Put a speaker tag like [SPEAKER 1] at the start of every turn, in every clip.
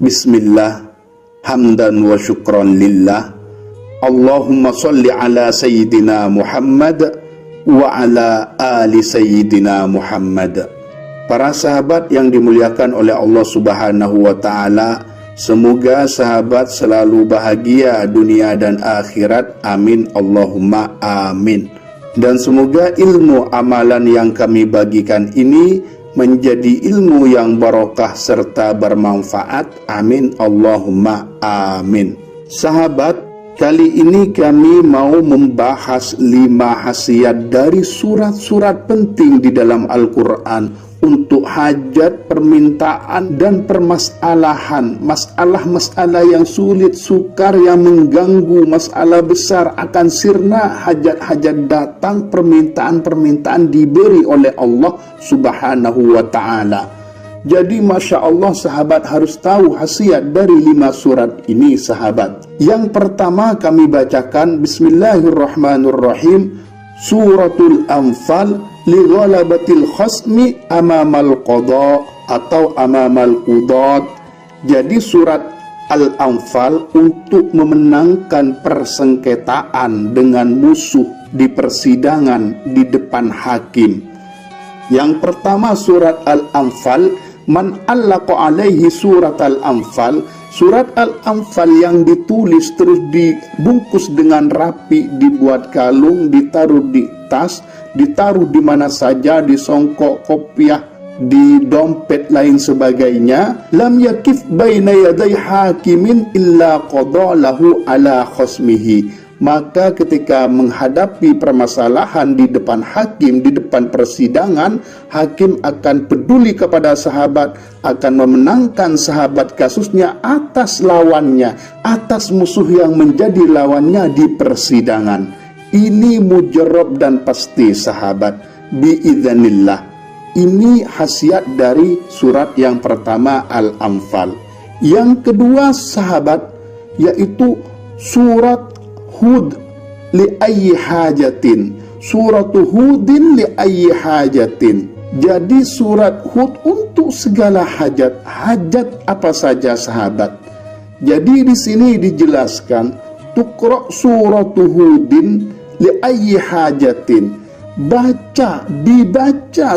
[SPEAKER 1] Bismillah, hamdan wa syukran lillah. Allahumma salli ala Sayyidina Muhammad wa ala ali Sayyidina Muhammad. Para sahabat yang dimuliakan oleh Allah Subhanahu wa Ta'ala, semoga sahabat selalu bahagia dunia dan akhirat. Amin, Allahumma amin. Dan semoga ilmu amalan yang kami bagikan ini menjadi ilmu yang barokah serta bermanfaat. Amin, Allahumma amin. Sahabat, kali ini kami mau membahas 5 khasiat dari surat-surat penting di dalam Al-Quran untuk hajat, permintaan, dan permasalahan. Masalah-masalah yang sulit, sukar, yang mengganggu, masalah besar akan sirna, hajat-hajat datang, permintaan-permintaan diberi oleh Allah Subhanahu wa Ta'ala. Jadi Masya Allah, sahabat harus tahu khasiat dari 5 surat ini, sahabat. Yang pertama kami bacakan, Bismillahirrahmanirrahim, Suratul Anfal li ghalabatil khasmi amamal qada atau amamal qudad. Jadi surat Al-Anfal untuk memenangkan persengketaan dengan musuh di persidangan di depan hakim. Yang pertama surat Al-Anfal, man allaqa alaihi surat Al-Anfal. Surat Al-Anfal yang ditulis terus dibungkus dengan rapi, dibuat kalung, ditaruh di tas, ditaruh di mana saja, di songkok, kopiah, di dompet lain sebagainya. Lam yakif baina yaday hakimin illa qada lahu ala khasmihi. Maka ketika menghadapi permasalahan di depan hakim, di depan persidangan, hakim akan peduli kepada sahabat, akan memenangkan sahabat kasusnya atas lawannya, atas musuh yang menjadi lawannya di persidangan. Ini mujarab dan pasti, sahabat, biidzanillah. Ini khasiat dari surat yang pertama Al-Anfal. Yang kedua, sahabat, yaitu surat Hud li ayyi hajatin. Suratu Hudin li ayyi hajatin. Jadi surat Hud untuk segala hajat. Hajat apa saja, sahabat. Jadi di sini dijelaskan, tuqra suratu Hudin li ayyi hajatin. Dibaca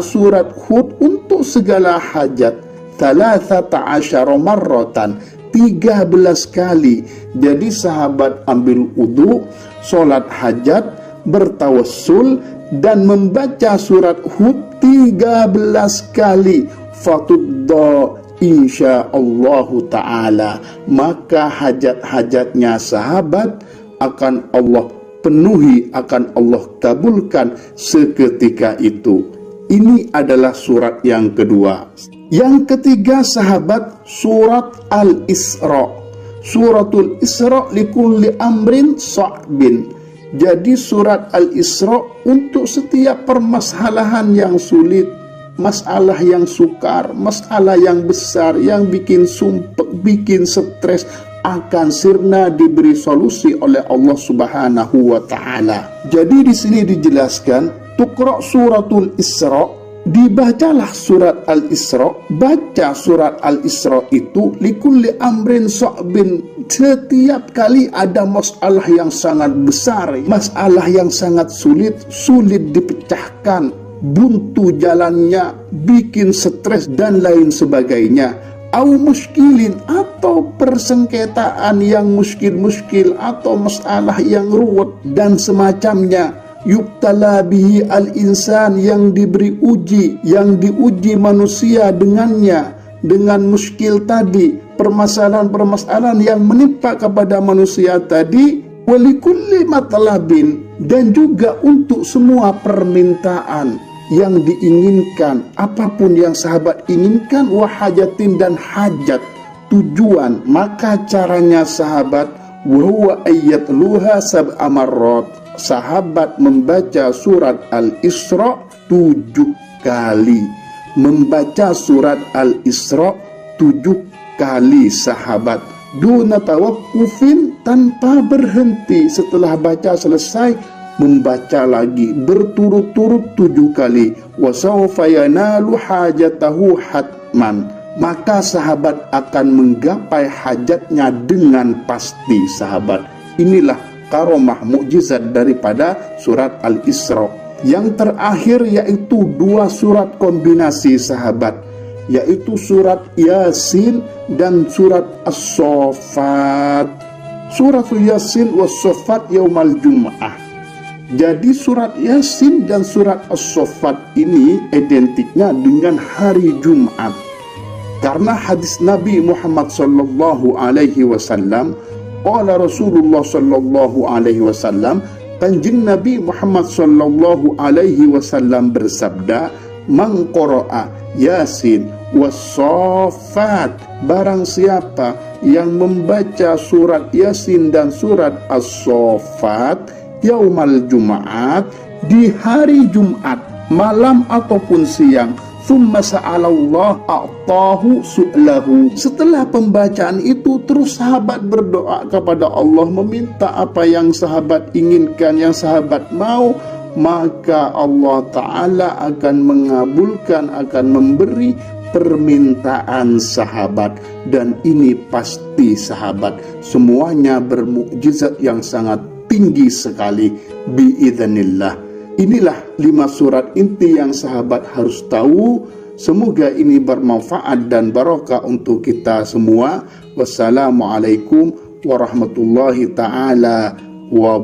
[SPEAKER 1] surat Hud untuk segala hajat. 13 marratan, 13 kali. Jadi sahabat ambil wudu, sholat hajat, bertawassul, dan membaca surat Hud 13 kali. Fatudda insyaallah ta'ala. Maka hajat-hajatnya sahabat akan Allah penuhi, akan Allah kabulkan seketika itu. Ini adalah surat yang kedua. Yang ketiga, sahabat, surat Al-Isra. Suratul Isra likulli amrin sa'bin. Jadi surat Al-Isra untuk setiap permasalahan yang sulit, masalah yang sukar, masalah yang besar, yang bikin sumpek, bikin stres, akan sirna diberi solusi oleh Allah Subhanahu wa Ta'ala. Jadi di sini dijelaskan, tuqra suratul Isra, dibacalah surat Al-Isra. Baca surat Al-Isra itu likulli amrin sa'bin. Setiap kali ada masalah yang sangat besar, masalah yang sangat sulit dipecahkan, buntu jalannya, bikin stres dan lain sebagainya. Au muskilin, atau persengketaan yang muskil atau masalah yang ruwet dan semacamnya. Yubtala bihi al-insan, yang diberi uji, yang diuji manusia dengannya, dengan muskil tadi, permasalahan-permasalahan yang menimpa kepada manusia tadi. Walikulli matlabin, dan juga untuk semua permintaan yang diinginkan, apapun yang sahabat inginkan, wahajatin, dan hajat, tujuan. Maka caranya sahabat, wahuwa ayyatluha sab'a marrat. Sahabat membaca surat Al-Isra 7 kali. Membaca surat Al-Isra 7 kali, sahabat. Duna tawakkufin, tanpa berhenti. Setelah baca selesai, membaca lagi berturut-turut 7 kali. Wa sawfa yanalu hajatahu hatman. maka sahabat akan menggapai hajatnya dengan pasti, sahabat. Inilah karomah mukjizat daripada surat Al-Isra. Yang terakhir yaitu 2 surat kombinasi, sahabat, yaitu surat Yasin dan surat As-Saffat. Surat Yasin was Saffat yaumal Jum'ah. Jadi surat Yasin dan surat As-Saffat ini identiknya dengan hari Jumat. Karena hadis Nabi Muhammad sallallahu alaihi wasallam, qala Rasulullah sallallahu alaihi wasallam, Kanjeng Nabi Muhammad sallallahu alaihi wasallam bersabda, "Man qara'a Yasin was-Saffat," barang siapa yang membaca surat Yasin dan surat As-Saffat yaumal Jumat, di hari Jumat, malam ataupun siang, thumma sa'alallah a'tahu su'lahu. Setelah pembacaan itu, terus sahabat berdoa kepada Allah, meminta apa yang sahabat inginkan, yang sahabat mau, maka Allah Ta'ala akan mengabulkan, akan memberi permintaan sahabat. Dan ini pasti, sahabat, semuanya bermukjizat yang sangat tinggi sekali, biidznillah. Inilah 5 surat inti yang sahabat harus tahu. Semoga ini bermanfaat dan barokah untuk kita semua. Wassalamualaikum warahmatullahi ta'ala wabarakatuh.